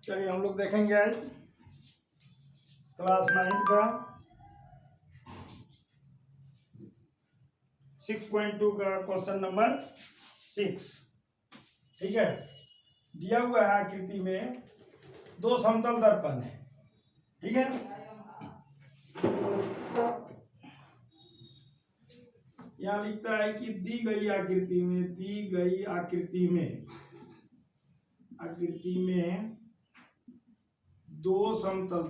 चलिए हम लोग देखेंगे आज क्लास 9 का 6.2 का क्वेश्चन नंबर 6। ठीक है, दिया हुआ है आकृति में दो समतल दर्पण है। ठीक है, यहाँ लिखता है कि दी गई आकृति में दो समतल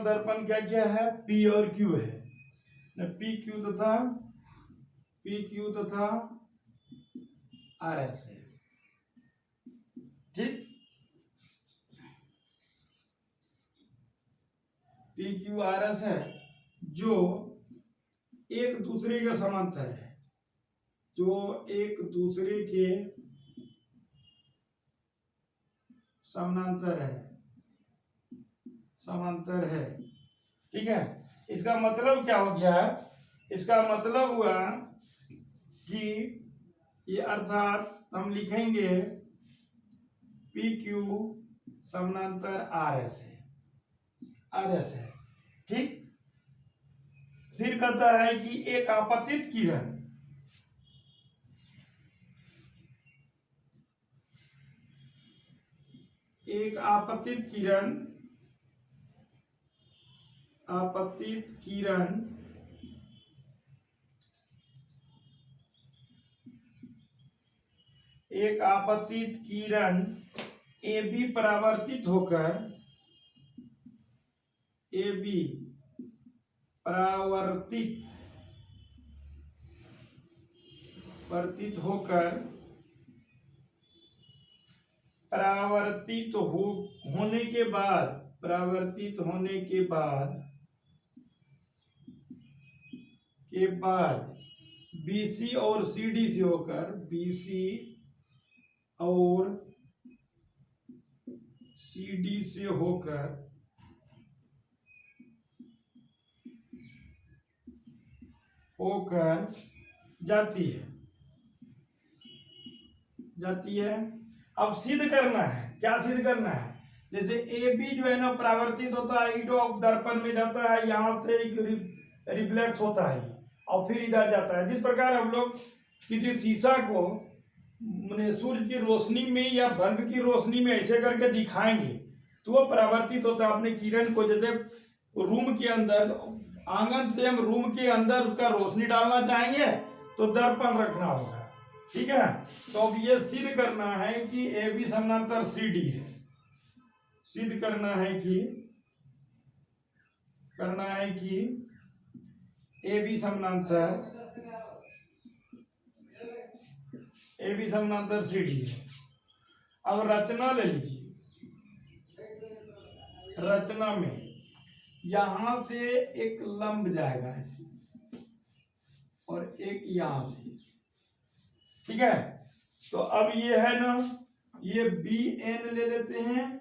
दर्पण क्या क्या है, P और Q है। पी क्यू तथा RS है। ठीक, PQRS है जो एक दूसरे के समांतर है। ठीक है, इसका मतलब क्या हो गया? इसका मतलब हुआ कि ये अर्थात हम लिखेंगे PQ समानांतर RS है। ठीक, फिर कहता है कि एक आपतित किरण AB परावर्तित होकर होने के बाद BC और CD से होकर जाती है। अब सिद्ध करना है, क्या सिद्ध करना है? जैसे AB जो है ना परावर्तित होता है, ईटो दर्पण में जाता है, यहाँ से रिफ्लेक्स होता है और फिर इधर जाता है। जिस प्रकार हम लोग किसी शीशा को सूर्य की रोशनी में या बल्ब की रोशनी में ऐसे करके दिखाएंगे तो वो परावर्तित होता है। अपने किरण को जैसे रूम के अंदर, आंगन से हम रूम के अंदर उसका रोशनी डालना चाहेंगे तो दर्पण रखना होगा। ठीक है, तो अब ये सिद्ध करना है कि AB समानांतर CD है। सिद्ध करना है कि AB समानांतर CD है। अब रचना ले लीजिए। रचना में यहां से एक लंब जाएगा ऐसे और एक यहां से। ठीक है, तो अब ये है ना, ये BN ले लेते हैं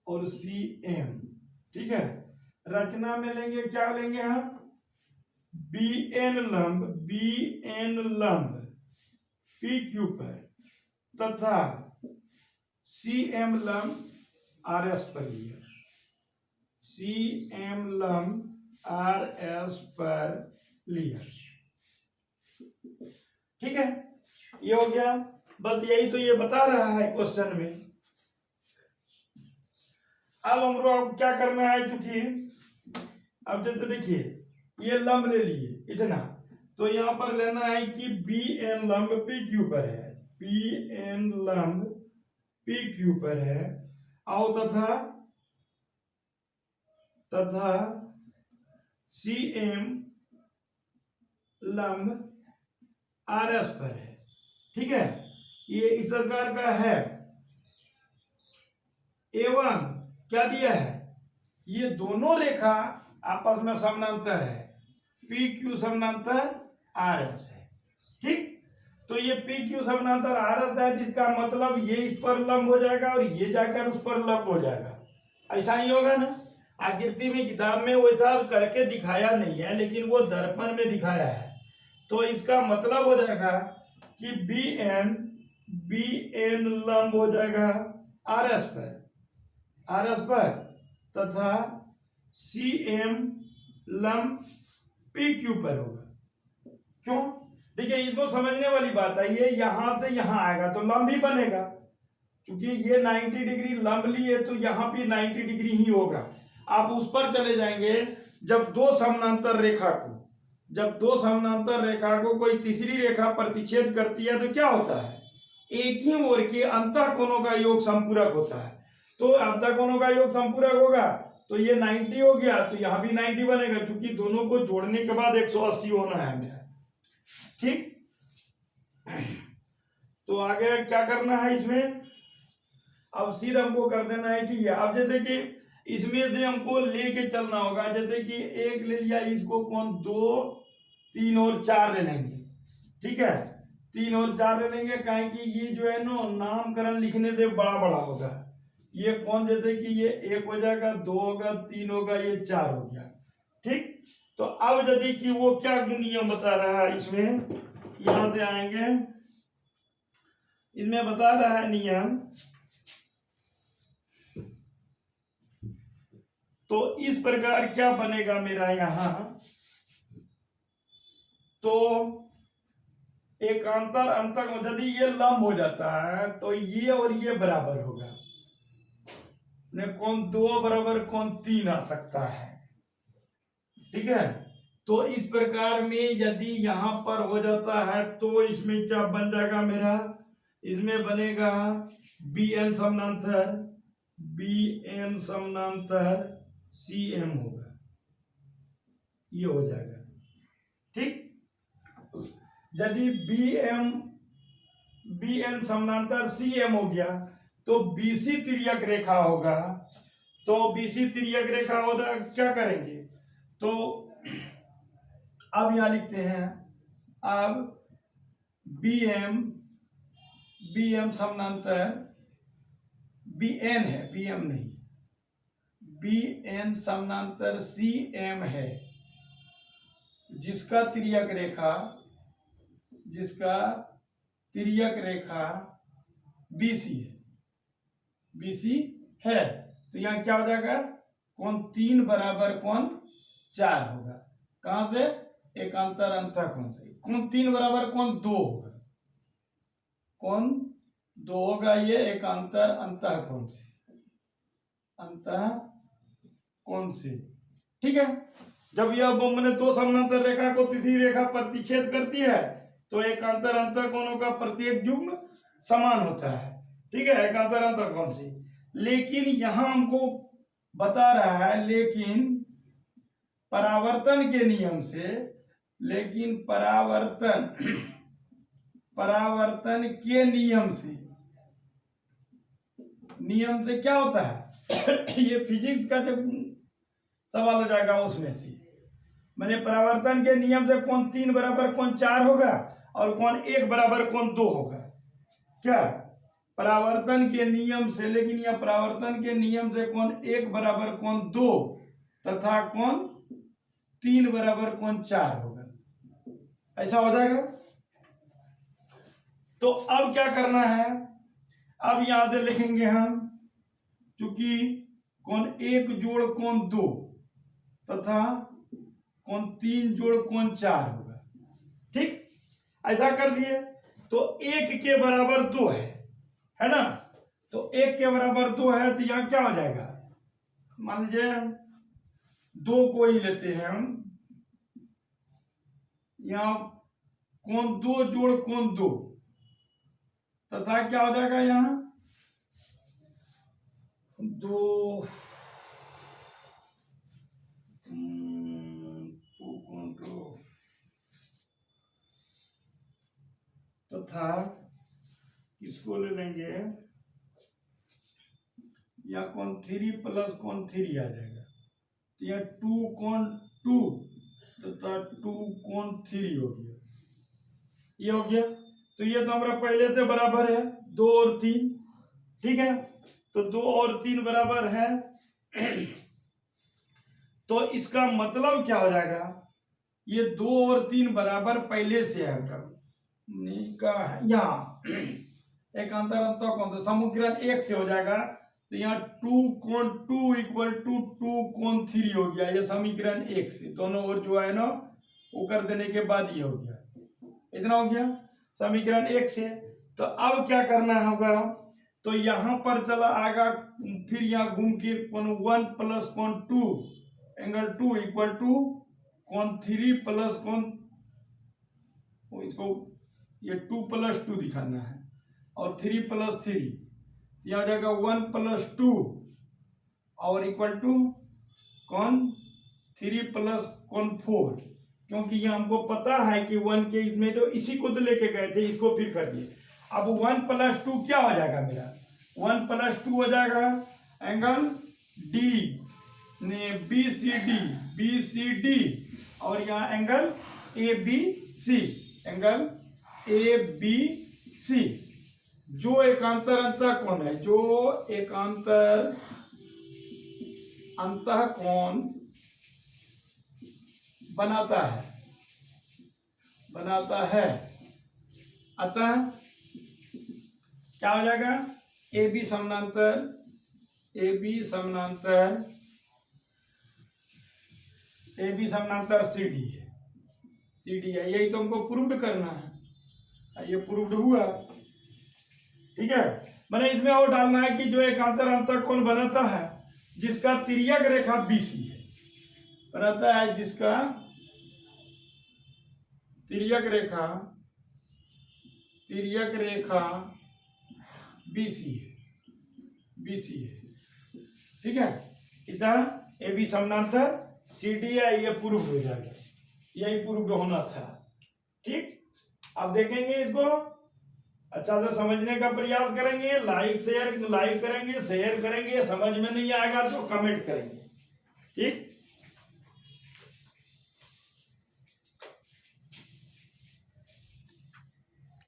और CM। ठीक है, रचना में लेंगे, क्या लेंगे हम? BN लंब PQ पर तथा CM लंब RS पर लिया। ठीक है, ये हो गया। बस यही तो ये बता रहा है क्वेश्चन में। अब हम लोग क्या करना है, चूंकि अब जैसे देखिए ये लंब ले लिए इतना, तो यहां पर लेना है कि BN लंब PQ पर है, BN लंब PQ पर है और तथा CM लंब RS पर है। ठीक है, ये इस प्रकार का है। एवं क्या दिया है, ये दोनों रेखा आपस में समानांतर है, PQ समानांतर RS है। ठीक, तो ये PQ समानांतर RS है, जिसका मतलब ये इस पर लंब हो जाएगा और ये जाकर उस पर लंब हो जाएगा। ऐसा ही होगा ना। आकृति में किताब में वैसा करके दिखाया नहीं है, लेकिन वो दर्पण में दिखाया है। तो इसका मतलब हो जाएगा कि बी एन लंब हो जाएगा आर एस पर तथा सी एम लंब पी क्यू पर होगा। क्यों? देखिए, इसको समझने वाली बात है, ये यहां से यहां आएगा तो लंब ही बनेगा, क्योंकि ये 90 डिग्री लंब लिए तो यहाँ भी 90 डिग्री ही होगा। आप उस पर चले जाएंगे, जब दो समानांतर रेखा को कोई तीसरी रेखा प्रतिच्छेद करती है तो क्या होता है, एक ही ओर के अंतःकोणों का योग संपूरक होता है। तो अंतःकोणों का योग संपूरक होगा तो ये 90 हो गया, तो यहाँ भी 90 बनेगा, क्योंकि दोनों को जोड़ने के बाद 180 होना है मेरा। ठीक, तो आगे क्या करना है इसमें, अब सीधा हमको कर देना है कि अब जैसे कि इसमें से हमको लेके चलना होगा, जैसे कि एक ले लिया, इसको कौन 2 3 और 4 ले लेंगे। ठीक है, 3 और 4 ले लेंगे, काहे कि ये जो है ना नामकरण लिखने से बड़ा बड़ा होगा। ये कौन, जैसे कि ये 1 हो जाएगा, 2 होगा, 3 होगा, ये 4 हो गया। ठीक, तो अब यदि कि वो क्या नियम बता रहा है इसमें, यहां से आएंगे, इसमें बता रहा है नियम, तो इस प्रकार क्या बनेगा मेरा यहां, तो एकांतर अंतर यदि ये लंब हो जाता है तो ये और ये बराबर होगा, कौन 2 बराबर कौन 3 आ सकता है। ठीक है, तो इस प्रकार में यदि यहां पर हो जाता है तो इसमें क्या बन जाएगा मेरा, इसमें बनेगा बी एन समानांतर सी एम होगा, ये हो जाएगा। ठीक, यदि बी एन समानांतर सी एम हो गया तो बीसी तिर्यक रेखा होगा, तो बीसी तिर्यक रेखा होगा, क्या करेंगे, तो अब यहां लिखते हैं, अब बी एम समानांतर बी एन है, बी एम नहीं, बी एन समानांतर सी एम है, जिसका तिर्यक रेखा बीसी है, तो यहाँ क्या हो जाएगा, कौन 3 बराबर कौन 4 होगा। कहां से, एकांतर अंतःकोण से, कौन 3 बराबर कौन 2 होगा, कौन 2 होगा, ये एकांतर अंतःकोण से। ठीक है, जब यह मैंने 2 समानांतर रेखा को तीसरी रेखा प्रतिच्छेद करती है तो एकांतर अंतःकोणों का प्रत्येक युग्म समान होता है। ठीक है, एकांतर अंतःकोण से, लेकिन यहां हमको बता रहा है, लेकिन परावर्तन के नियम से, परावर्तन के नियम से क्या होता है ये फिजिक्स का जब सवाल हो जाएगा उसमें से, मैंने परावर्तन के नियम से कौन 3 बराबर कौन 4 होगा और कौन 1 बराबर कौन 2 होगा। क्या, परावर्तन के नियम से, लेकिन यह परावर्तन के नियम से कौन 1 बराबर कौन 2 तथा कौन 3 बराबर कौन 4 होगा, ऐसा हो जाएगा। तो अब क्या करना है, अब यहां से लिखेंगे हम, चूंकि कौन 1 जोड़ कौन 2 तथा कौन 3 जोड़ कौन 4 होगा। ठीक, ऐसा कर दिए, तो 1 के बराबर 2 है ना, तो 1 के बराबर 2 है, तो यहां क्या हो जाएगा, मान लीजिए 2 को ही लेते हैं हम, यहां कौन 2 जोड़ कौन 2 तथा क्या हो जाएगा, यहां 2 तथा किसको ले लेंगे, या कौन 3 प्लस कौन 3 आ जाएगा, तो यह 2 कौन 2 तथा 2 कौन 3 हो गया, ये हो गया। तो ये तो हमारा पहले से बराबर है 2 और 3। ठीक है, तो 2 और 3 बराबर है तो इसका मतलब क्या हो जाएगा, ये 2 और 3 बराबर पहले से है यहाँ एक अंतर अंतर कौन सा समुकरण 1 से हो जाएगा, तो यहाँ 2 कोण 2 इक्वल टू 2 कोण 3 हो गया, ये समीकरण 1 से दोनों ओर जो है ना वो कर देने के बाद ये हो गया, इतना हो गया समीकरण 1 से। तो अब क्या करना होगा, तो यहां पर चला आएगा, फिर यहाँ घूम के कोण 1 प्लस कोण 2 एंगल 2 इक्वल टू कोण 3 प्लस कोण, इसको ये 2 प्लस 2 दिखाना है और 3 प्लस 3, यह हो जाएगा 1 प्लस 2 और इक्वल टू कोण 3 प्लस कोण 4, क्योंकि ये हमको पता है कि 1 के इसमें तो इसी को तो लेके गए थे, इसको फिर कर दिए। अब 1 प्लस 2 क्या हो जाएगा मेरा, 1 प्लस 2 हो जाएगा angle D B C D और यहाँ angle A B C, angle A B C जो एकांतर अंतःकोण है, जो एकांतर अंतःकोण बनाता है अतः क्या हो जाएगा, ए बी समानांतर सी डी है, यही तो हमको प्रूव करना है, ये प्रूव्ड हुआ। ठीक है, मैंने इसमें और डालना है कि जो एकांतर अंतःकोण बनाता है जिसका तिर्यक रेखा बीसी है, बनाता है जिसका तिर्यक रेखा बीसी है। ठीक है, इधर ए बी समानांतर सी डी है, ये प्रूव हो जाएगा, यही प्रूव होना था। ठीक, अब देखेंगे इसको अच्छा से समझने का प्रयास करेंगे, लाइक करेंगे, शेयर करेंगे, समझ में नहीं आएगा तो कमेंट करेंगे। ठीक।